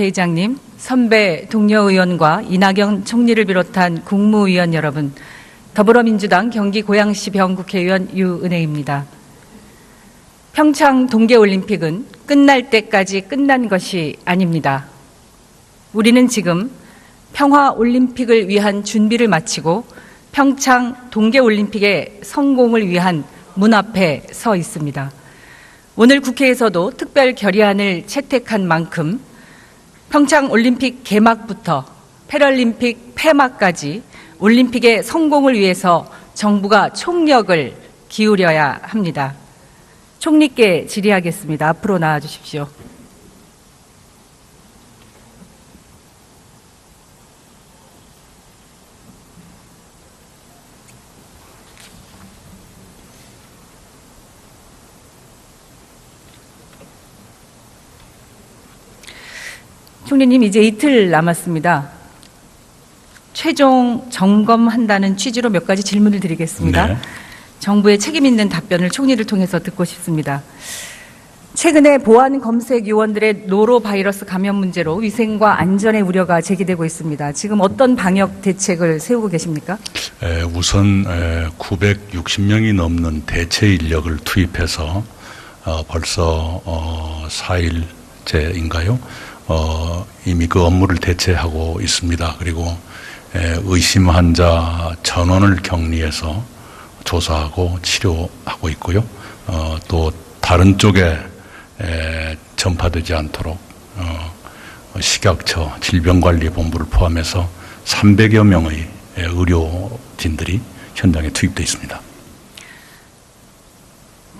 회장님, 선배 동료 의원과 이낙연 총리를 비롯한 국무위원 여러분, 더불어민주당 경기 고양시 병국회의원 유은혜입니다. 평창 동계올림픽은 끝날 때까지 끝난 것이 아닙니다. 우리는 지금 평화올림픽을 위한 준비를 마치고 평창 동계올림픽의 성공을 위한 문 앞에 서 있습니다. 오늘 국회에서도 특별 결의안을 채택한 만큼 평창올림픽 개막부터 패럴림픽 폐막까지 올림픽의 성공을 위해서 정부가 총력을 기울여야 합니다. 총리께 질의하겠습니다. 앞으로 나와 주십시오. 총리님, 이제 이틀 남았습니다. 최종 점검한다는 취지로 몇 가지 질문을 드리겠습니다. 네. 정부의 책임 있는 답변을 총리를 통해서 듣고 싶습니다. 최근에 보안 검색 요원들의 노로바이러스 감염 문제로 위생과 안전의 우려가 제기되고 있습니다. 지금 어떤 방역 대책을 세우고 계십니까? 우선 960명이 넘는 대체 인력을 투입해서 벌써 4일째인가요? 이미 그 업무를 대체하고 있습니다. 그리고 의심 환자 전원을 격리해서 조사하고 치료하고 있고요. 또 다른 쪽에 전파되지 않도록 식약처 질병관리본부를 포함해서 300여 명의 의료진들이 현장에 투입되어 있습니다.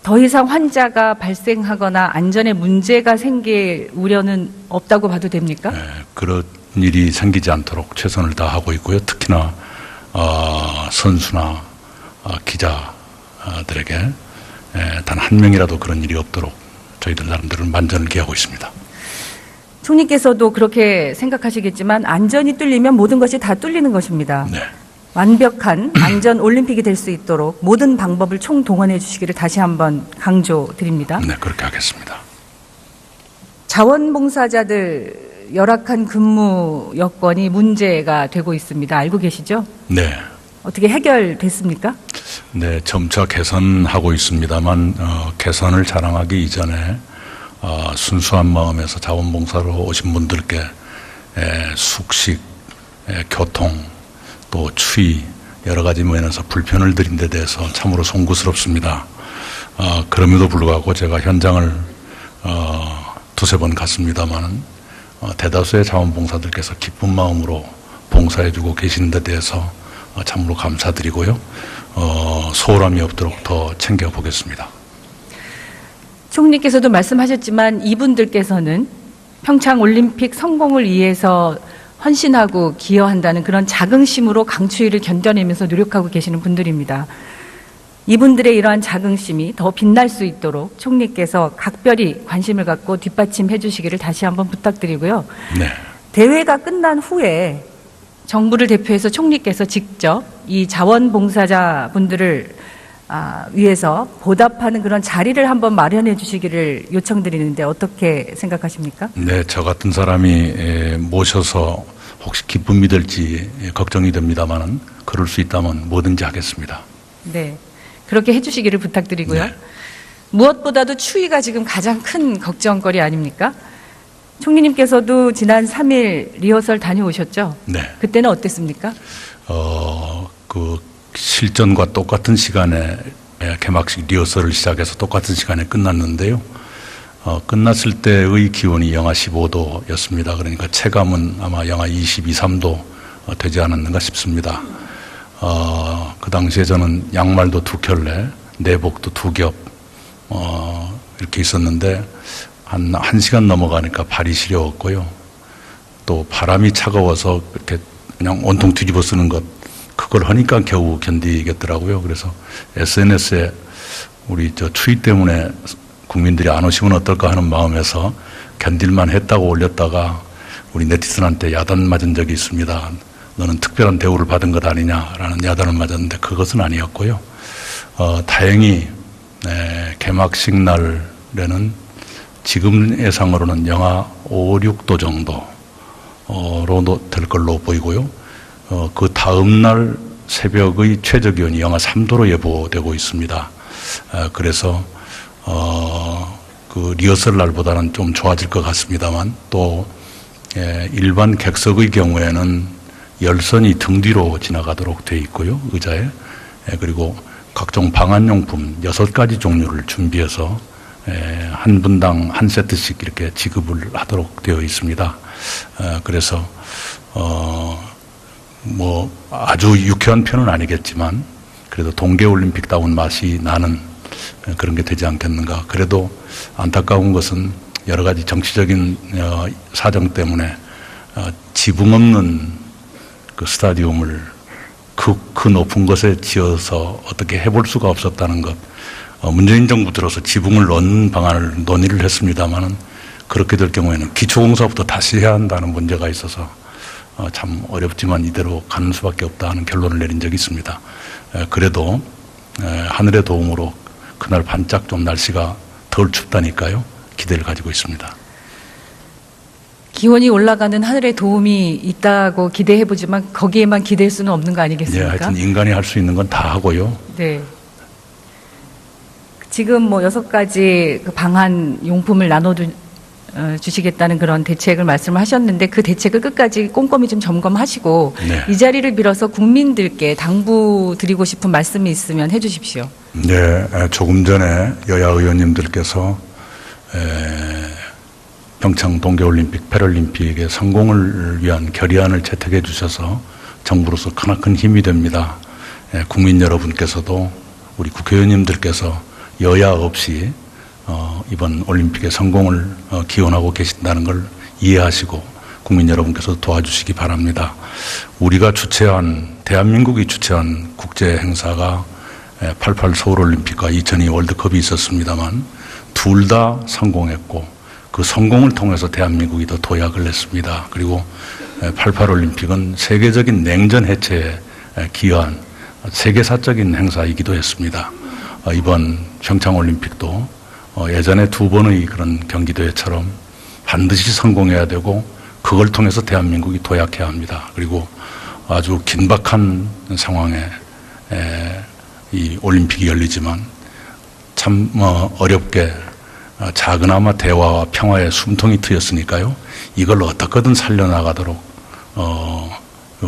더 이상 환자가 발생하거나 안전에 문제가 생길 우려는 없다고 봐도 됩니까? 그런 일이 생기지 않도록 최선을 다하고 있고요. 특히나 선수나 기자들에게 단 한 명이라도 그런 일이 없도록 저희들 나름대로 만전을 기하고 있습니다. 총리께서도 그렇게 생각하시겠지만 안전이 뚫리면 모든 것이 다 뚫리는 것입니다. 네. 완벽한 안전 올림픽이 될 수 있도록 모든 방법을 총동원해 주시기를 다시 한번 강조드립니다. 네, 그렇게 하겠습니다. 자원봉사자들 열악한 근무 여건이 문제가 되고 있습니다. 알고 계시죠? 네. 어떻게 해결됐습니까? 네, 점차 개선하고 있습니다만 개선을 자랑하기 이전에 순수한 마음에서 자원봉사로 오신 분들께 숙식, 교통, 또 추위 여러 가지 면에서 불편을 드린 데 대해서 참으로 송구스럽습니다. 그럼에도 불구하고 제가 현장을 두세 번 갔습니다만 대다수의 자원봉사들께서 기쁜 마음으로 봉사해주고 계시는 데 대해서 참으로 감사드리고요. 소홀함이 없도록 더 챙겨보겠습니다. 총리께서도 말씀하셨지만 이분들께서는 평창올림픽 성공을 위해서 헌신하고 기여한다는 그런 자긍심으로 강추위를 견뎌내면서 노력하고 계시는 분들입니다. 이분들의 이러한 자긍심이 더 빛날 수 있도록 총리께서 각별히 관심을 갖고 뒷받침해 주시기를 다시 한번 부탁드리고요. 네. 대회가 끝난 후에 정부를 대표해서 총리께서 직접 이 자원봉사자분들을 위해서 보답하는 그런 자리를 한번 마련해 주시기를 요청드리는데 어떻게 생각하십니까? 네, 저 같은 사람이 모셔서 혹시 기쁨이 될지 걱정이 됩니다만은 그럴 수 있다면 뭐든지 하겠습니다. 네, 그렇게 해주시기를 부탁드리고요. 네. 무엇보다도 추위가 지금 가장 큰 걱정거리 아닙니까? 총리님께서도 지난 3일 리허설 다녀오셨죠? 네. 그때는 어땠습니까? 그 실전과 똑같은 시간에 개막식 리허설을 시작해서 똑같은 시간에 끝났는데요. 끝났을 때의 기온이 영하 15도였습니다. 그러니까 체감은 아마 영하 22, 3도 되지 않았는가 싶습니다. 그 당시에 저는 양말도 2켤레, 내복도 2겹, 이렇게 있었는데, 한 1시간 넘어가니까 발이 시려웠고요. 또 바람이 차가워서 이렇게 그냥 온통 뒤집어 쓰는 것, 그걸 하니까 겨우 견디겠더라고요. 그래서 SNS에 우리 추위 때문에 국민들이 안 오시면 어떨까 하는 마음에서 견딜만 했다고 올렸다가 우리 네티즌한테 야단 맞은 적이 있습니다. 너는 특별한 대우를 받은 것 아니냐라는 야단을 맞았는데 그것은 아니었고요. 다행히 개막식 날에는 지금 예상으로는 영하 5, 6도 정도로 될 걸로 보이고요. 그 다음 날 새벽의 최저 기온이 영하 3도로 예보되고 있습니다. 그래서 그 리허설 날보다는 좀 좋아질 것 같습니다만, 또 일반 객석의 경우에는 열선이 등 뒤로 지나가도록 되어 있고요, 의자에. 그리고 각종 방한용품 6가지 종류를 준비해서 한 분당 한 세트씩 이렇게 지급을 하도록 되어 있습니다. 그래서 뭐 아주 유쾌한 편은 아니겠지만 그래도 동계올림픽다운 맛이 나는 그런 게 되지 않겠는가. 그래도 안타까운 것은 여러 가지 정치적인 사정 때문에 지붕 없는 그 스타디움을 그 높은 곳에 지어서 어떻게 해볼 수가 없었다는 것. 문재인 정부 들어서 지붕을 넣는 방안을 논의를 했습니다마는 그렇게 될 경우에는 기초공사부터 다시 해야 한다는 문제가 있어서 참 어렵지만 이대로 가는 수밖에 없다 하는 결론을 내린 적이 있습니다. 그래도 하늘의 도움으로 그날 반짝 좀 날씨가 덜 춥다니까요. 기대를 가지고 있습니다. 기온이 올라가는 하늘의 도움이 있다고 기대해보지만 거기에만 기댈 수는 없는 거 아니겠습니까? 네, 하여튼 인간이 할 수 있는 건 다 하고요. 네. 지금 뭐 6가지 그 방한 용품을 주시겠다는 그런 대책을 말씀하셨는데 그 대책을 끝까지 꼼꼼히 좀 점검하시고 네. 이 자리를 빌어서 국민들께 당부드리고 싶은 말씀이 있으면 해주십시오. 네, 조금 전에 여야 의원님들께서 평창 동계올림픽, 패럴림픽의 성공을 위한 결의안을 채택해 주셔서 정부로서 크나큰 힘이 됩니다. 국민 여러분께서도 우리 국회의원님들께서 여야 없이 이번 올림픽의 성공을 기원하고 계신다는 걸 이해하시고 국민 여러분께서 도와주시기 바랍니다. 우리가 대한민국이 주최한 국제 행사가 88 서울올림픽과 2002 월드컵이 있었습니다만 둘 다 성공했고 그 성공을 통해서 대한민국이 더 도약을 했습니다. 그리고 88올림픽은 세계적인 냉전 해체에 기여한 세계사적인 행사이기도 했습니다. 이번 평창올림픽도 예전에 2번의 그런 경기대회처럼 반드시 성공해야 되고 그걸 통해서 대한민국이 도약해야 합니다. 그리고 아주 긴박한 상황에 이 올림픽이 열리지만 참 어렵게 작은아마 대화와 평화의 숨통이 트였으니까요. 이걸 어떻게든 살려나가도록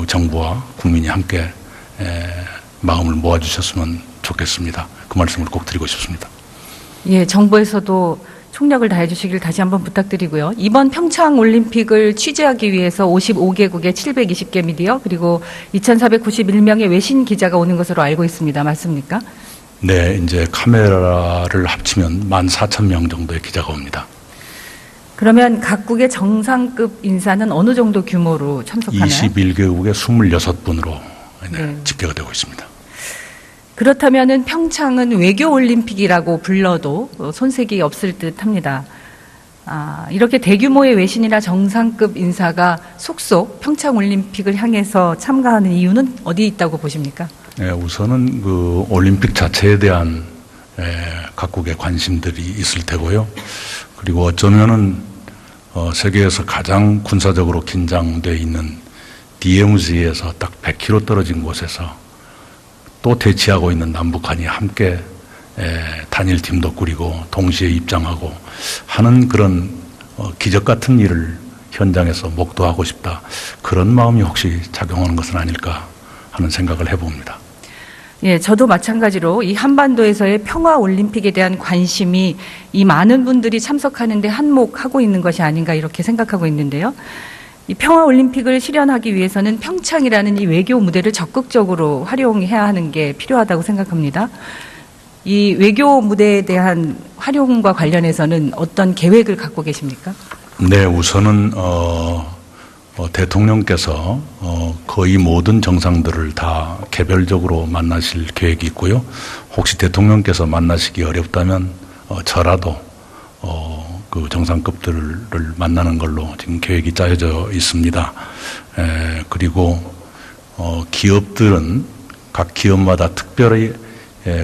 정부와 국민이 함께 마음을 모아주셨으면 좋겠습니다. 그 말씀을 꼭 드리고 싶습니다. 예, 정부에서도 총력을 다해 주시길 다시 한번 부탁드리고요. 이번 평창 올림픽을 취재하기 위해서 55개국의 720개 미디어 그리고 2,491명의 외신 기자가 오는 것으로 알고 있습니다. 맞습니까? 네, 이제 카메라를 합치면 14,000명 정도의 기자가 옵니다. 그러면 각국의 정상급 인사는 어느 정도 규모로 참석하나요? 21개국의 26분으로 네. 집계가 되고 있습니다. 그렇다면은 평창은 외교 올림픽이라고 불러도 손색이 없을 듯합니다. 이렇게 대규모의 외신이나 정상급 인사가 속속 평창 올림픽을 향해서 참가하는 이유는 어디 있다고 보십니까? 네, 우선은 그 올림픽 자체에 대한 각국의 관심들이 있을 테고요. 그리고 어쩌면은 세계에서 가장 군사적으로 긴장돼 있는 DMZ에서 딱 100km 떨어진 곳에서 또 대치하고 있는 남북한이 함께 단일팀도 꾸리고 동시에 입장하고 하는 그런 기적 같은 일을 현장에서 목도하고 싶다. 그런 마음이 혹시 작용하는 것은 아닐까 하는 생각을 해봅니다. 예, 저도 마찬가지로 이 한반도에서의 평화 올림픽에 대한 관심이 이 많은 분들이 참석하는데 한몫하고 있는 것이 아닌가 이렇게 생각하고 있는데요. 이 평화 올림픽을 실현하기 위해서는 평창이라는 이 외교 무대를 적극적으로 활용해야 하는 게 필요하다고 생각합니다. 이 외교 무대에 대한 활용과 관련해서는 어떤 계획을 갖고 계십니까? 네, 우선은 대통령께서 거의 모든 정상들을 다 개별적으로 만나실 계획이 있고요. 혹시 대통령께서 만나시기 어렵다면 저라도 그 정상급들을 만나는 걸로 지금 계획이 짜여져 있습니다. 그리고 기업들은 각 기업마다 특별히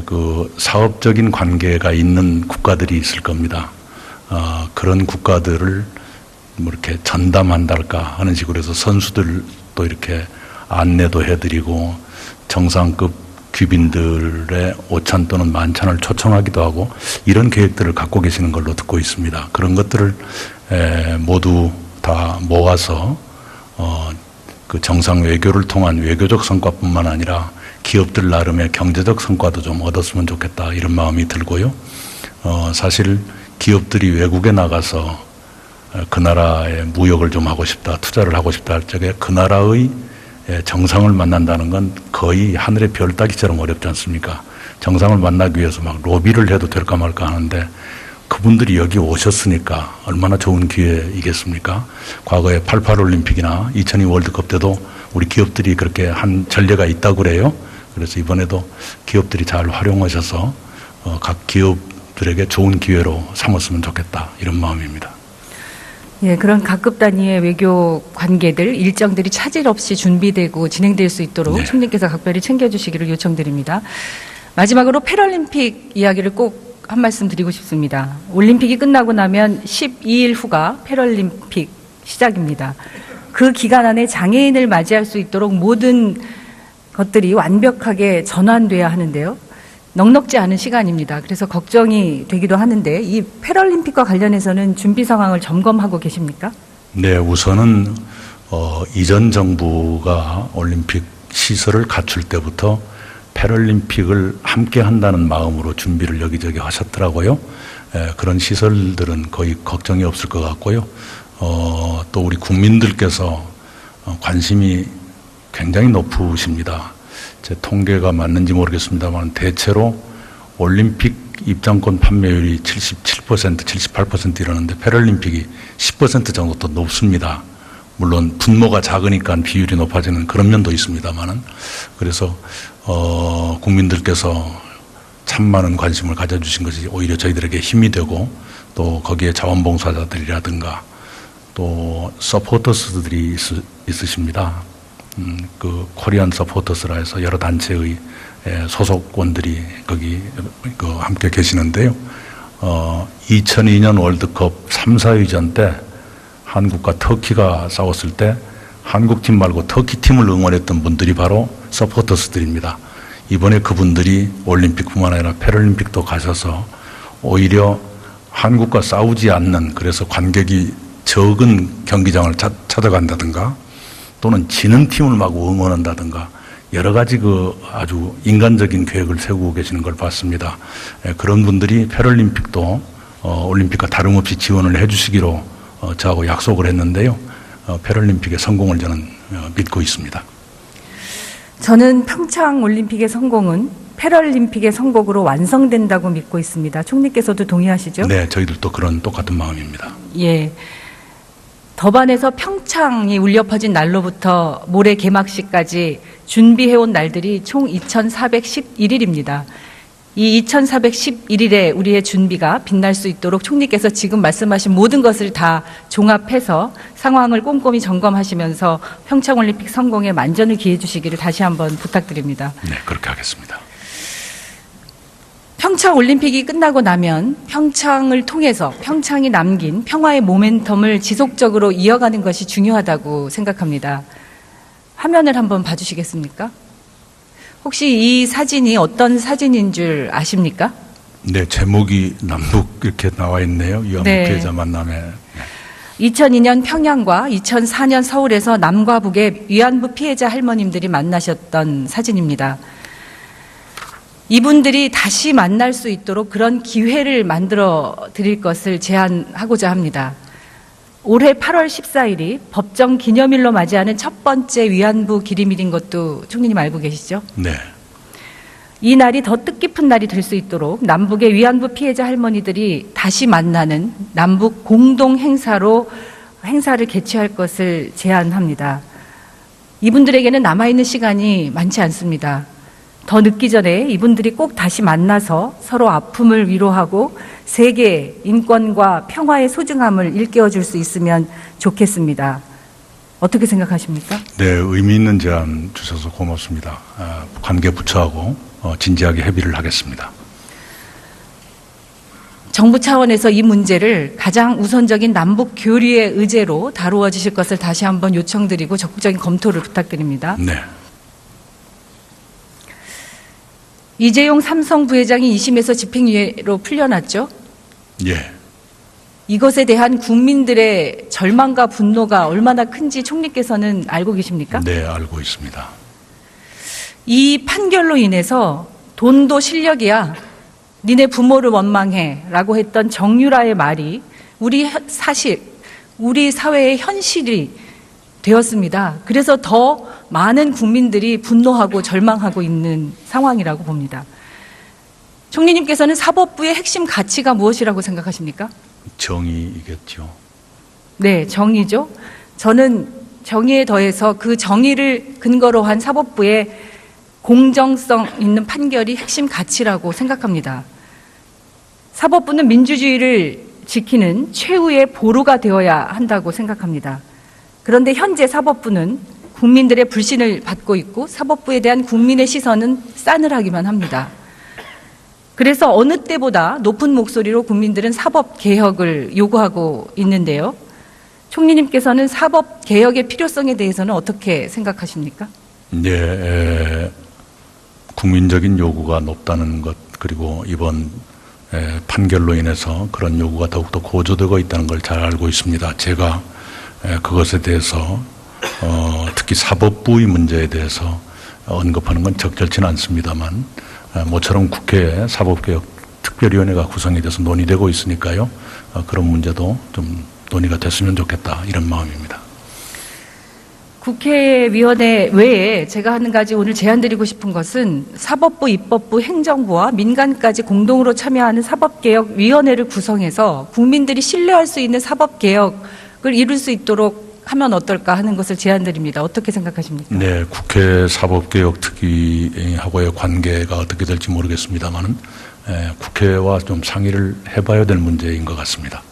그 사업적인 관계가 있는 국가들이 있을 겁니다. 그런 국가들을 뭐 이렇게 전담한달까 하는 식으로 해서 선수들도 이렇게 안내도 해드리고 정상급 귀빈들의 5천 또는 10,000을 초청하기도 하고 이런 계획들을 갖고 계시는 걸로 듣고 있습니다. 그런 것들을 모두 다 모아서 그 정상 외교를 통한 외교적 성과뿐만 아니라 기업들 나름의 경제적 성과도 좀 얻었으면 좋겠다 이런 마음이 들고요. 사실 기업들이 외국에 나가서 그 나라의 무역을 좀 하고 싶다, 투자를 하고 싶다 할 적에 그 나라의 정상을 만난다는 건 거의 하늘의 별 따기처럼 어렵지 않습니까? 정상을 만나기 위해서 막 로비를 해도 될까 말까 하는데 그분들이 여기 오셨으니까 얼마나 좋은 기회이겠습니까? 과거에 88 올림픽이나 2002 월드컵 때도 우리 기업들이 그렇게 한 전례가 있다고 그래요. 그래서 이번에도 기업들이 잘 활용하셔서 각 기업들에게 좋은 기회로 삼았으면 좋겠다 이런 마음입니다. 예, 그런 각급 단위의 외교 관계들, 일정들이 차질 없이 준비되고 진행될 수 있도록 네. 총리께서 각별히 챙겨주시기를 요청드립니다. 마지막으로 패럴림픽 이야기를 꼭 한 말씀 드리고 싶습니다. 올림픽이 끝나고 나면 12일 후가 패럴림픽 시작입니다. 그 기간 안에 장애인을 맞이할 수 있도록 모든 것들이 완벽하게 전환돼야 하는데요. 넉넉지 않은 시간입니다. 그래서 걱정이 되기도 하는데 이 패럴림픽과 관련해서는 준비 상황을 점검하고 계십니까? 네, 우선은 이전 정부가 올림픽 시설을 갖출 때부터 패럴림픽을 함께 한다는 마음으로 준비를 여기저기 하셨더라고요. 그런 시설들은 거의 걱정이 없을 것 같고요. 또 우리 국민들께서 관심이 굉장히 높으십니다. 제 통계가 맞는지 모르겠습니다만 대체로 올림픽 입장권 판매율이 77%, 78% 이러는데 패럴림픽이 10% 정도 더 높습니다. 물론 분모가 작으니까 비율이 높아지는 그런 면도 있습니다만은 그래서 국민들께서 참 많은 관심을 가져주신 것이 오히려 저희들에게 힘이 되고 또 거기에 자원봉사자들이라든가 또 서포터스들이 있으십니다. 그 코리안 서포터스라 해서 여러 단체의 소속원들이 거기 함께 계시는데요. 2002년 월드컵 3, 4위전 때 한국과 터키가 싸웠을 때 한국팀 말고 터키팀을 응원했던 분들이 바로 서포터스들입니다. 이번에 그분들이 올림픽뿐만 아니라 패럴림픽도 가셔서 오히려 한국과 싸우지 않는 그래서 관객이 적은 경기장을 찾아간다든가 또는 지는 팀을 막 응원한다든가 여러 가지 아주 인간적인 계획을 세우고 계시는 걸 봤습니다. 그런 분들이 패럴림픽도 올림픽과 다름없이 지원을 해주시기로 저하고 약속을 했는데요. 패럴림픽의 성공을 저는 믿고 있습니다. 저는 평창 올림픽의 성공은 패럴림픽의 성공으로 완성된다고 믿고 있습니다. 총리께서도 동의하시죠? 네, 저희들도 그런 똑같은 마음입니다. 예. 더반에서 평창이 울려 퍼진 날로부터 모레 개막식까지 준비해온 날들이 총 2,411일입니다. 이 2,411일에 우리의 준비가 빛날 수 있도록 총리께서 지금 말씀하신 모든 것을 다 종합해서 상황을 꼼꼼히 점검하시면서 평창올림픽 성공에 만전을 기해 주시기를 다시 한번 부탁드립니다. 네, 그렇게 하겠습니다. 평창올림픽이 끝나고 나면 평창을 통해서 평창이 남긴 평화의 모멘텀을 지속적으로 이어가는 것이 중요하다고 생각합니다. 화면을 한번 봐주시겠습니까? 혹시 이 사진이 어떤 사진인 줄 아십니까? 네, 제목이 남북 이렇게 나와 있네요. 위안부 네. 피해자 만남에. 2002년 평양과 2004년 서울에서 남과 북의 위안부 피해자 할머님들이 만나셨던 사진입니다. 이분들이 다시 만날 수 있도록 그런 기회를 만들어 드릴 것을 제안하고자 합니다. 올해 8월 14일이 법정 기념일로 맞이하는 첫 번째 위안부 기림일인 것도 총리님 알고 계시죠? 네. 이 날이 더 뜻깊은 날이 될 수 있도록 남북의 위안부 피해자 할머니들이 다시 만나는 남북 공동 행사로 행사를 개최할 것을 제안합니다. 이분들에게는 남아있는 시간이 많지 않습니다. 더 늦기 전에 이분들이 꼭 다시 만나서 서로 아픔을 위로하고 세계 인권과 평화의 소중함을 일깨워줄 수 있으면 좋겠습니다. 어떻게 생각하십니까? 네, 의미 있는 제안 주셔서 고맙습니다. 관계 부처하고 진지하게 협의를 하겠습니다. 정부 차원에서 이 문제를 가장 우선적인 남북 교류의 의제로 다루어 주실 것을 다시 한번 요청드리고 적극적인 검토를 부탁드립니다. 네. 이재용 삼성 부회장이 2심에서 집행유예로 풀려났죠. 예. 이것에 대한 국민들의 절망과 분노가 얼마나 큰지 총리께서는 알고 계십니까? 네, 알고 있습니다. 이 판결로 인해서 돈도 실력이야, 니네 부모를 원망해 라고 했던 정유라의 말이 우리 사회의 현실이 되었습니다. 그래서 더 많은 국민들이 분노하고 절망하고 있는 상황이라고 봅니다. 총리님께서는 사법부의 핵심 가치가 무엇이라고 생각하십니까? 정의이겠죠. 네, 정의죠. 저는 정의에 더해서 그 정의를 근거로 한 사법부의 공정성 있는 판결이 핵심 가치라고 생각합니다. 사법부는 민주주의를 지키는 최후의 보루가 되어야 한다고 생각합니다. 그런데 현재 사법부는 국민들의 불신을 받고 있고 사법부에 대한 국민의 시선은 싸늘하기만 합니다. 그래서 어느 때보다 높은 목소리로 국민들은 사법개혁을 요구하고 있는데요. 총리님께서는 사법개혁의 필요성에 대해서는 어떻게 생각하십니까? 네, 국민적인 요구가 높다는 것, 그리고 이번 판결로 인해서 그런 요구가 더욱더 고조되고 있다는 걸 잘 알고 있습니다. 제가 그것에 대해서 특히 사법부의 문제에 대해서 언급하는 건 적절치는 않습니다만, 모처럼 국회에 사법개혁 특별위원회가 구성이 돼서 논의되고 있으니까요. 그런 문제도 좀 논의가 됐으면 좋겠다, 이런 마음입니다. 국회위원회 외에 제가 한 가지 오늘 제안드리고 싶은 것은 사법부, 입법부, 행정부와 민간까지 공동으로 참여하는 사법개혁위원회를 구성해서 국민들이 신뢰할 수 있는 사법개혁을 이룰 수 있도록 하면 어떨까 하는 것을 제안드립니다. 어떻게 생각하십니까? 네, 국회 사법개혁 특위하고의 관계가 어떻게 될지 모르겠습니다만은 국회와 좀 상의를 해봐야 될 문제인 것 같습니다.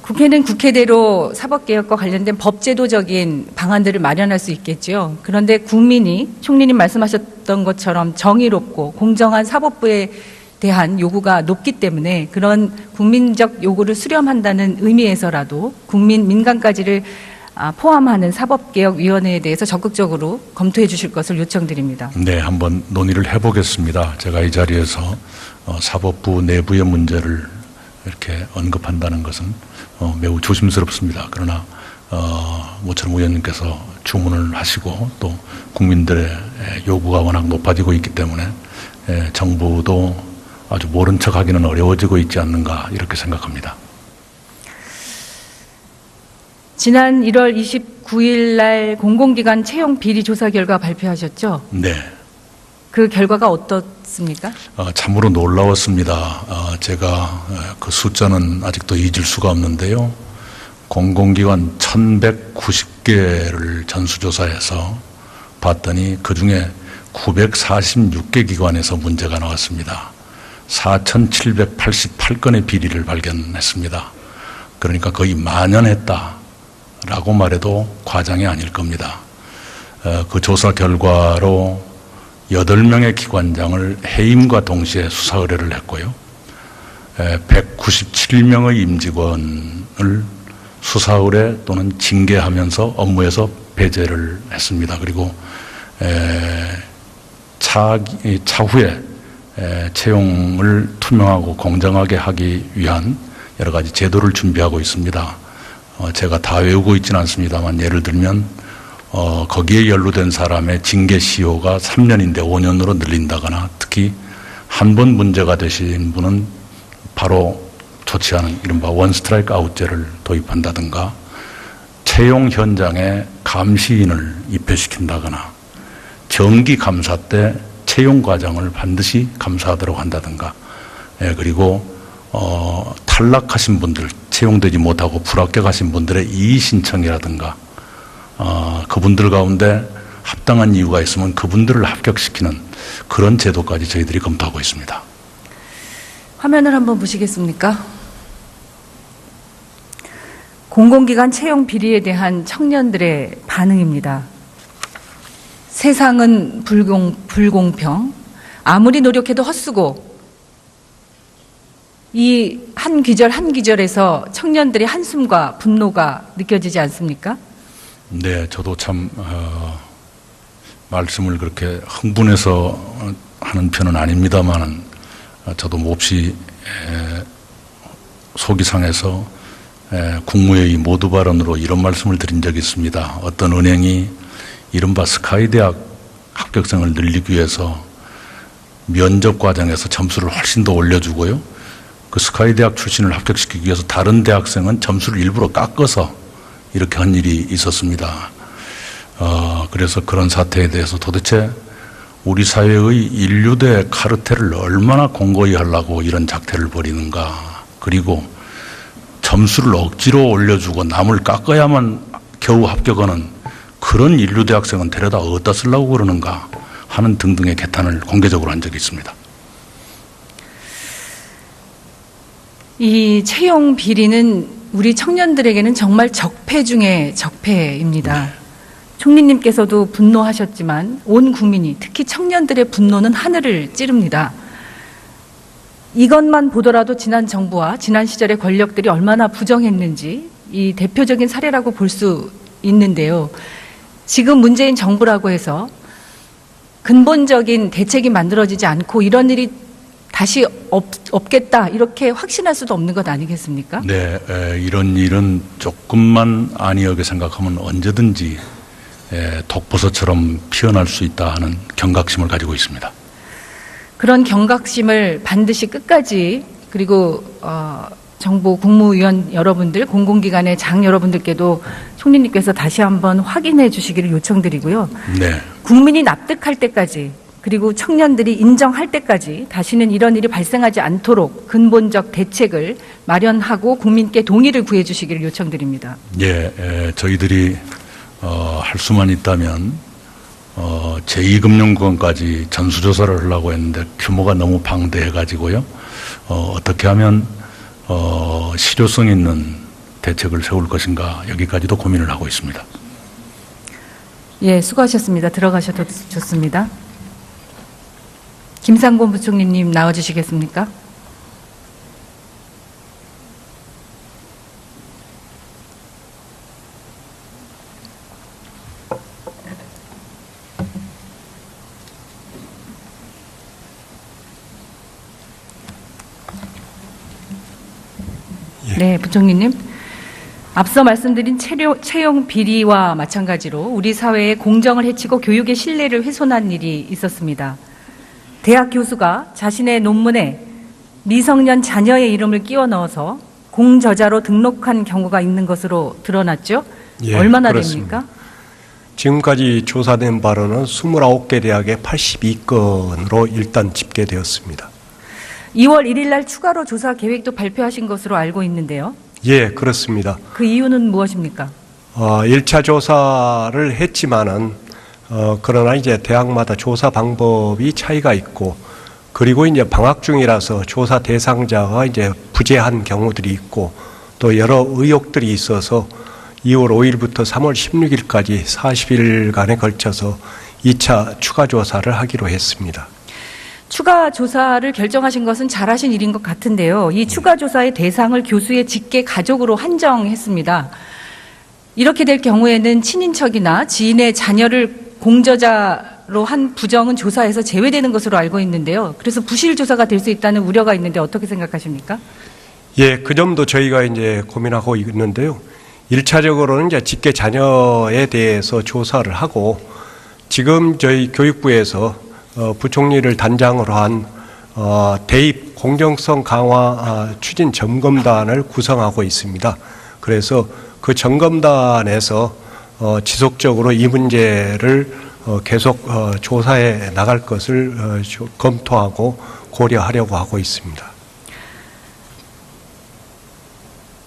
국회는 국회대로 사법개혁과 관련된 법제도적인 방안들을 마련할 수 있겠죠. 그런데 국민이 총리님 말씀하셨던 것처럼 정의롭고 공정한 사법부에 대한 요구가 높기 때문에 그런 국민적 요구를 수렴한다는 의미에서라도 국민, 민간까지를 포함하는 사법개혁위원회에 대해서 적극적으로 검토해 주실 것을 요청드립니다. 네, 한번 논의를 해보겠습니다. 제가 이 자리에서 사법부 내부의 문제를 이렇게 언급한다는 것은 매우 조심스럽습니다. 그러나 모처럼 의원님께서 주문을 하시고 또 국민들의 요구가 워낙 높아지고 있기 때문에 정부도 아주 모른 척하기는 어려워지고 있지 않는가, 이렇게 생각합니다. 지난 1월 29일 날 공공기관 채용 비리 조사 결과 발표하셨죠? 네. 그 결과가 어떻습니까? 참으로 놀라웠습니다. 제가 그 숫자는 아직도 잊을 수가 없는데요. 공공기관 1190개를 전수조사해서 봤더니 그중에 946개 기관에서 문제가 나왔습니다. 4,788건의 비리를 발견했습니다. 그러니까 거의 만연했다라고 말해도 과장이 아닐 겁니다. 그 조사 결과로 8명의 기관장을 해임과 동시에 수사 의뢰를 했고요. 197명의 임직원을 수사 의뢰 또는 징계하면서 업무에서 배제를 했습니다. 그리고 차후에 채용을 투명하고 공정하게 하기 위한 여러 가지 제도를 준비하고 있습니다. 제가 다 외우고 있지는 않습니다만, 예를 들면 거기에 연루된 사람의 징계 시효가 3년인데 5년으로 늘린다거나, 특히 한 번 문제가 되신 분은 바로 조치하는 이른바 원 스트라이크 아웃제를 도입한다든가, 채용 현장에 감시인을 입회시킨다거나, 정기 감사 때 채용 과정을 반드시 감사하도록 한다든가, 그리고 탈락하신 분들, 채용되지 못하고 불합격하신 분들의 이의 신청이라든가, 그분들 가운데 합당한 이유가 있으면 그분들을 합격시키는 그런 제도까지 저희들이 검토하고 있습니다. 화면을 한번 보시겠습니까? 공공기관 채용 비리에 대한 청년들의 반응입니다. 세상은 불공평, 아무리 노력해도 헛수고, 이 한 귀절 한 귀절에서 청년들의 한숨과 분노가 느껴지지 않습니까? 네, 저도 참 말씀을 그렇게 흥분해서 하는 편은 아닙니다만 저도 몹시 속이 상해서 국무회의 모두 발언으로 이런 말씀을 드린 적이 있습니다. 어떤 은행이 이른바 스카이대학 합격생을 늘리기 위해서 면접 과정에서 점수를 훨씬 더 올려주고요. 그 스카이대학 출신을 합격시키기 위해서 다른 대학생은 점수를 일부러 깎아서 이렇게 한 일이 있었습니다. 그래서 그런 사태에 대해서 도대체 우리 사회의 인류대 카르텔을 얼마나 공고히 하려고 이런 작태를 벌이는가. 그리고 점수를 억지로 올려주고 남을 깎아야만 겨우 합격하는 그런 인류대 학생은 데려다 어디다 쓰려고 그러는가 하는 등등의 개탄을 공개적으로 한 적이 있습니다. 이 채용 비리는 우리 청년들에게는 정말 적폐 중에 적폐입니다. 네. 총리님께서도 분노하셨지만 온 국민이 특히 청년들의 분노는 하늘을 찌릅니다. 이것만 보더라도 지난 정부와 지난 시절의 권력들이 얼마나 부정했는지 이 대표적인 사례라고 볼 수 있는데요. 지금 문재인 정부라고 해서 근본적인 대책이 만들어지지 않고 이런 일이 다시 없겠다 이렇게 확신할 수도 없는 것 아니겠습니까? 네, 이런 일은 조금만 안이하게 생각하면 언제든지 독버섯처럼 피어날 수 있다 하는 경각심을 가지고 있습니다. 그런 경각심을 반드시 끝까지 그리고 정부 국무위원 여러분들, 공공기관의 장 여러분들께도 총리님께서 다시 한번 확인해 주시기를 요청드리고요. 네. 국민이 납득할 때까지 그리고 청년들이 인정할 때까지 다시는 이런 일이 발생하지 않도록 근본적 대책을 마련하고 국민께 동의를 구해 주시기를 요청드립니다. 예, 저희들이 할 수만 있다면 제2금융권까지 전수조사를 하려고 했는데 규모가 너무 방대해가지고요. 어떻게 하면 실효성 있는 대책을 세울 것인가 여기까지도 고민을 하고 있습니다. 예, 수고하셨습니다. 들어가셔도 좋습니다. 김상곤 부총리님 나와주시겠습니까? 네, 부총리님. 앞서 말씀드린 채용 비리와 마찬가지로 우리 사회의 공정을 해치고 교육의 신뢰를 훼손한 일이 있었습니다. 대학 교수가 자신의 논문에 미성년 자녀의 이름을 끼워 넣어서 공저자로 등록한 경우가 있는 것으로 드러났죠? 예, 얼마나 그렇습니다. 됩니까? 지금까지 조사된 바로는 29개 대학의 82건으로 일단 집계되었습니다. 2월 1일 날 추가로 조사 계획도 발표하신 것으로 알고 있는데요. 예, 그렇습니다. 그 이유는 무엇입니까? 1차 조사를 했지만은 그러나 이제 대학마다 조사 방법이 차이가 있고 그리고 이제 방학 중이라서 조사 대상자가 이제 부재한 경우들이 있고 또 여러 의혹들이 있어서 2월 5일부터 3월 16일까지 40일간에 걸쳐서 2차 추가 조사를 하기로 했습니다. 추가 조사를 결정하신 것은 잘하신 일인 것 같은데요. 이 추가 조사의 대상을 교수의 직계 가족으로 한정했습니다. 이렇게 될 경우에는 친인척이나 지인의 자녀를 공저자로 한 부정은 조사에서 제외되는 것으로 알고 있는데요. 그래서 부실 조사가 될 수 있다는 우려가 있는데 어떻게 생각하십니까? 예, 그 점도 저희가 이제 고민하고 있는데요. 1차적으로는 이제 직계 자녀에 대해서 조사를 하고 지금 저희 교육부에서 부총리를 단장으로 한 대입 공정성 강화 추진 점검단을 구성하고 있습니다. 그래서 그 점검단에서 지속적으로 이 문제를 계속 조사해 나갈 것을 검토하고 고려하려고 하고 있습니다.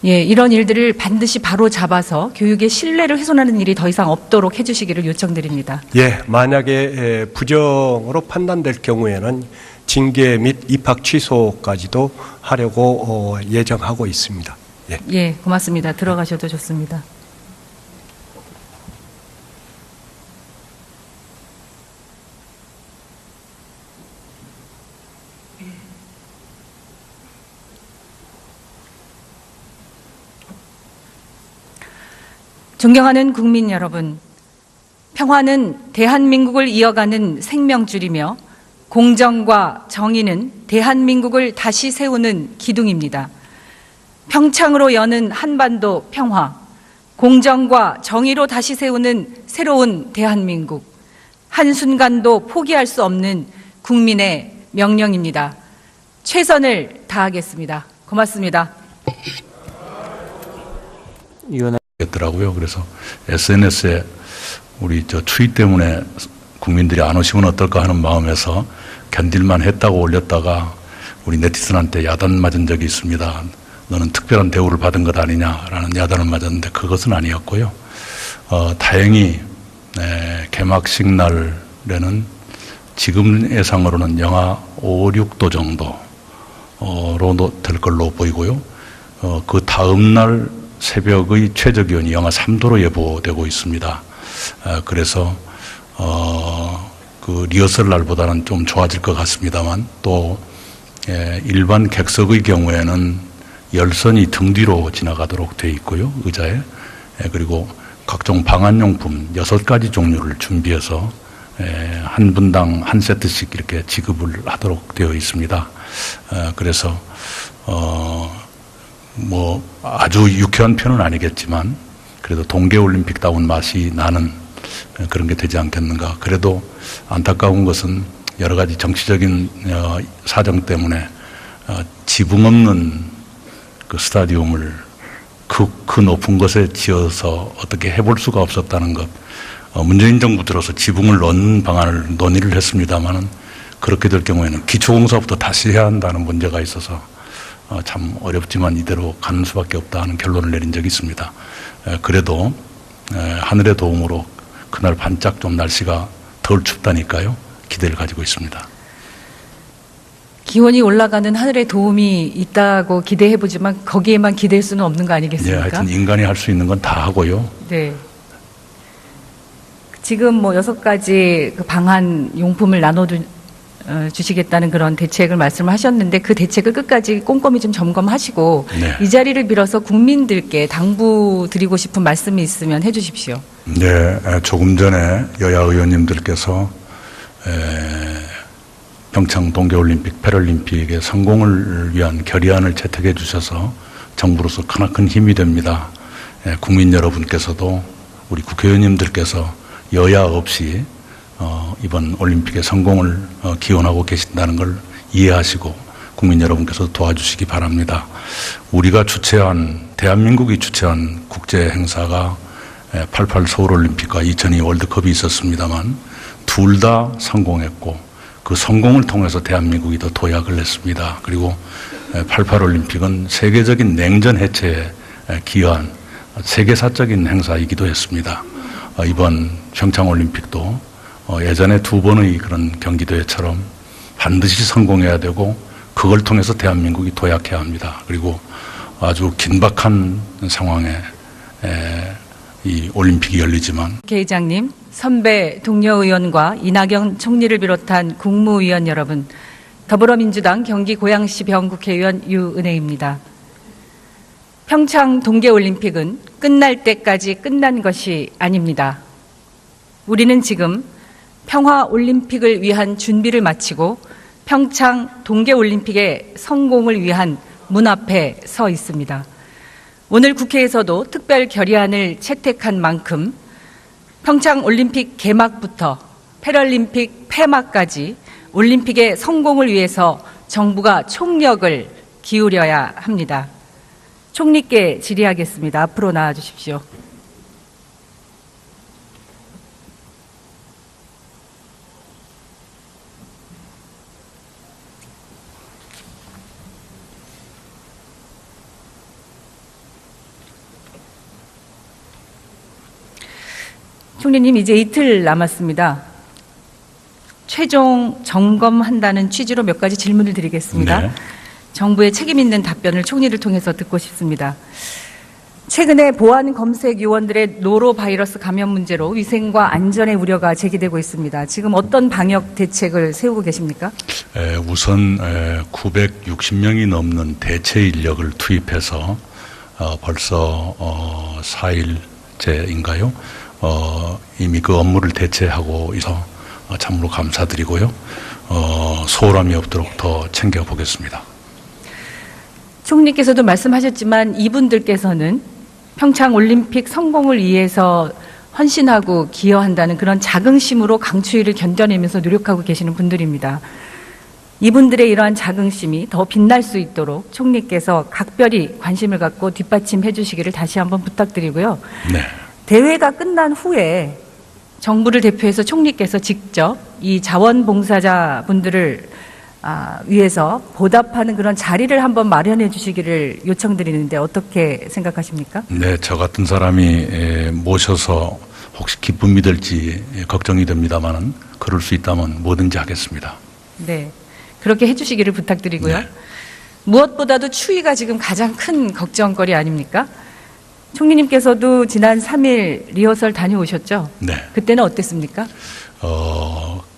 예, 이런 일들을 반드시 바로 잡아서 교육의 신뢰를 훼손하는 일이 더 이상 없도록 해주시기를 요청드립니다. 예, 만약에 부정으로 판단될 경우에는 징계 및 입학 취소까지도 하려고 예정하고 있습니다. 예. 예, 고맙습니다. 들어가셔도 좋습니다. 존경하는 국민 여러분, 평화는 대한민국을 이어가는 생명줄이며 공정과 정의는 대한민국을 다시 세우는 기둥입니다. 평창으로 여는 한반도 평화, 공정과 정의로 다시 세우는 새로운 대한민국, 한순간도 포기할 수 없는 국민의 명령입니다. 최선을 다하겠습니다. 고맙습니다. 더라고요. 그래서 SNS에 우리 추위 때문에 국민들이 안 오시면 어떨까 하는 마음에서 견딜만 했다고 올렸다가 우리 네티즌한테 야단 맞은 적이 있습니다. 너는 특별한 대우를 받은 것 아니냐라는 야단을 맞았는데 그것은 아니었고요. 다행히 개막식 날에는 지금 예상으로는 영하 5, 6도 정도로 될 걸로 보이고요. 그 다음 날 새벽의 최저 기온이 영하 3도로 예보되고 있습니다. 그래서 그 리허설 날보다는 좀 좋아질 것 같습니다만 또 일반 객석의 경우에는 열선이 등 뒤로 지나가도록 되어 있고요. 의자에. 그리고 각종 방한용품 6가지 종류를 준비해서 한 분당 한 세트씩 이렇게 지급을 하도록 되어 있습니다. 그래서 뭐 아주 유쾌한 편은 아니겠지만 그래도 동계올림픽다운 맛이 나는 그런 게 되지 않겠는가. 그래도 안타까운 것은 여러 가지 정치적인 사정 때문에 지붕 없는 그 스타디움을 그 높은 곳에 지어서 어떻게 해볼 수가 없었다는 것. 문재인 정부 들어서 지붕을 넣는 방안을 논의를 했습니다만은 그렇게 될 경우에는 기초공사부터 다시 해야 한다는 문제가 있어서 참 어렵지만 이대로 가는 수밖에 없다 하는 결론을 내린 적이 있습니다. 그래도 하늘의 도움으로 그날 반짝 좀 날씨가 덜 춥다니까요. 기대를 가지고 있습니다. 기온이 올라가는 하늘의 도움이 있다고 기대해보지만 거기에만 기댈 수는 없는 거 아니겠습니까? 네, 하여튼 인간이 할 수 있는 건 다 하고요. 네. 지금 뭐 6가지 그 방한 용품을 주시겠다는 그런 대책을 말씀을 하셨는데 그 대책을 끝까지 꼼꼼히 좀 점검하시고 네. 이 자리를 빌어서 국민들께 당부드리고 싶은 말씀이 있으면 해 주십시오. 네, 조금 전에 여야 의원님들께서 평창 동계올림픽, 패럴림픽의 성공을 위한 결의안을 채택해 주셔서 정부로서 크나큰 힘이 됩니다. 국민 여러분께서도 우리 국회의원님들께서 여야 없이 이번 올림픽의 성공을 기원하고 계신다는 걸 이해하시고 국민 여러분께서 도와주시기 바랍니다. 우리가 대한민국이 주최한 국제 행사가 88 서울올림픽과 2002 월드컵이 있었습니다만 둘 다 성공했고 그 성공을 통해서 대한민국이 더 도약을 했습니다. 그리고 88올림픽은 세계적인 냉전 해체에 기여한 세계사적인 행사이기도 했습니다. 이번 평창올림픽도 예전에 2번의 그런 경기대회처럼 반드시 성공해야 되고 그걸 통해서 대한민국이 도약해야 합니다. 그리고 아주 긴박한 상황에 이 올림픽이 열리지만 국회의장님, 선배 동료 의원과 이낙연 총리를 비롯한 국무위원 여러분, 더불어민주당 경기 고양시 병국회의원 유은혜입니다. 평창 동계올림픽은 끝날 때까지 끝난 것이 아닙니다. 우리는 지금 평화올림픽을 위한 준비를 마치고 평창 동계올림픽의 성공을 위한 문 앞에 서 있습니다. 오늘 국회에서도 특별 결의안을 채택한 만큼 평창올림픽 개막부터 패럴림픽 폐막까지 올림픽의 성공을 위해서 정부가 총력을 기울여야 합니다. 총리께 질의하겠습니다. 앞으로 나와 주십시오. 총리님, 이제 이틀 남았습니다. 최종 점검한다는 취지로 몇 가지 질문을 드리겠습니다. 네. 정부의 책임 있는 답변을 총리를 통해서 듣고 싶습니다. 최근에 보안 검색 요원들의 노로바이러스 감염 문제로 위생과 안전의 우려가 제기되고 있습니다. 지금 어떤 방역 대책을 세우고 계십니까? 우선 960명이 넘는 대체 인력을 투입해서 벌써 4일 번째인가요? 이미 그 업무를 대체하고 있어 참으로 감사드리고요. 소홀함이 없도록 더 챙겨보겠습니다. 총리께서도 말씀하셨지만 이분들께서는 평창 올림픽 성공을 위해서 헌신하고 기여한다는 그런 자긍심으로 강추위를 견뎌내면서 노력하고 계시는 분들입니다. 이분들의 이러한 자긍심이 더 빛날 수 있도록 총리께서 각별히 관심을 갖고 뒷받침해 주시기를 다시 한번 부탁드리고요. 네. 대회가 끝난 후에 정부를 대표해서 총리께서 직접 이 자원봉사자분들을 위해서 보답하는 그런 자리를 한번 마련해 주시기를 요청드리는데 어떻게 생각하십니까? 네, 저 같은 사람이 모셔서 혹시 기쁨이 될지 걱정이 됩니다만은 그럴 수 있다면 뭐든지 하겠습니다. 네, 그렇게 해주시기를 부탁드리고요. 네. 무엇보다도 추위가 지금 가장 큰 걱정거리 아닙니까? 총리님께서도 지난 3일 리허설 다녀오셨죠? 네. 그때는 어땠습니까?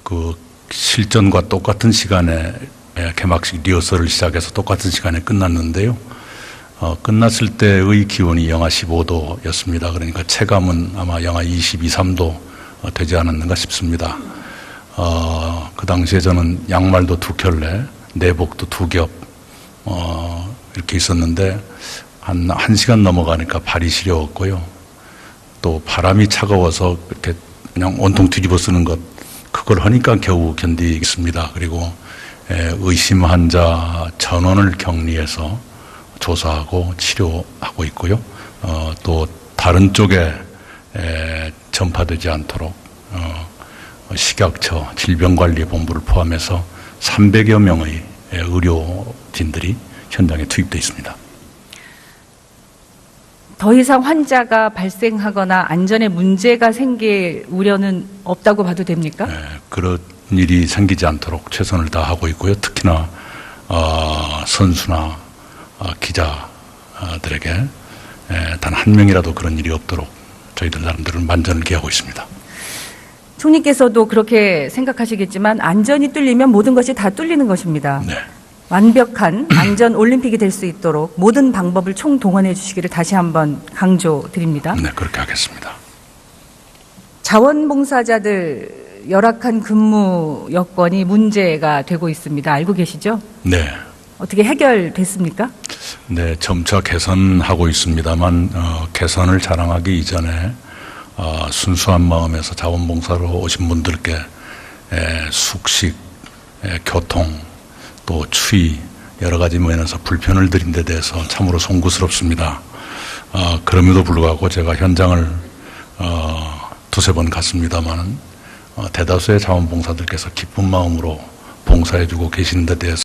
그 실전과 똑같은 시간에 개막식 리허설을 시작해서 똑같은 시간에 끝났는데요. 끝났을 때의 기온이 영하 15도였습니다. 그러니까 체감은 아마 영하 22, 3도 되지 않았는가 싶습니다. 그 당시에 저는 양말도 2켤레, 내복도 2겹, 이렇게 있었는데, 한 1시간 넘어가니까 발이 시려웠고요. 또 바람이 차가워서 이렇게 그냥 온통 뒤집어 쓰는 것, 그걸 하니까 겨우 견디겠습니다. 그리고 의심 환자 전원을 격리해서 조사하고 치료하고 있고요. 또 다른 쪽에 전파되지 않도록 식약처 질병관리본부를 포함해서 300여 명의 의료진들이 현장에 투입되어 있습니다. 더 이상 환자가 발생하거나 안전에 문제가 생길 우려는 없다고 봐도 됩니까? 그런 일이 생기지 않도록 최선을 다하고 있고요. 특히나 선수나 기자들에게 단 한 명이라도 그런 일이 없도록 저희들 나름대로 만전을 기하고 있습니다. 총리께서도 그렇게 생각하시겠지만 안전이 뚫리면 모든 것이 다 뚫리는 것입니다. 네. 완벽한 안전 올림픽이 될 수 있도록 모든 방법을 총동원해 주시기를 다시 한번 강조드립니다. 네, 그렇게 하겠습니다. 자원봉사자들 열악한 근무 여건이 문제가 되고 있습니다. 알고 계시죠? 네. 어떻게 해결됐습니까? 네, 점차 개선하고 있습니다만 개선을 자랑하기 이전에 순수한 마음에서 자원봉사로 오신 분들께 숙식, 교통, 또 추위 여러 가지 면에서 불편을 드린 데 대해서 참으로 송구스럽습니다. 그럼에도 불구하고 제가 현장을 2-3번 갔습니다만 대다수의 자원봉사들께서 기쁜 마음으로 봉사해주고 계시는 데 대해서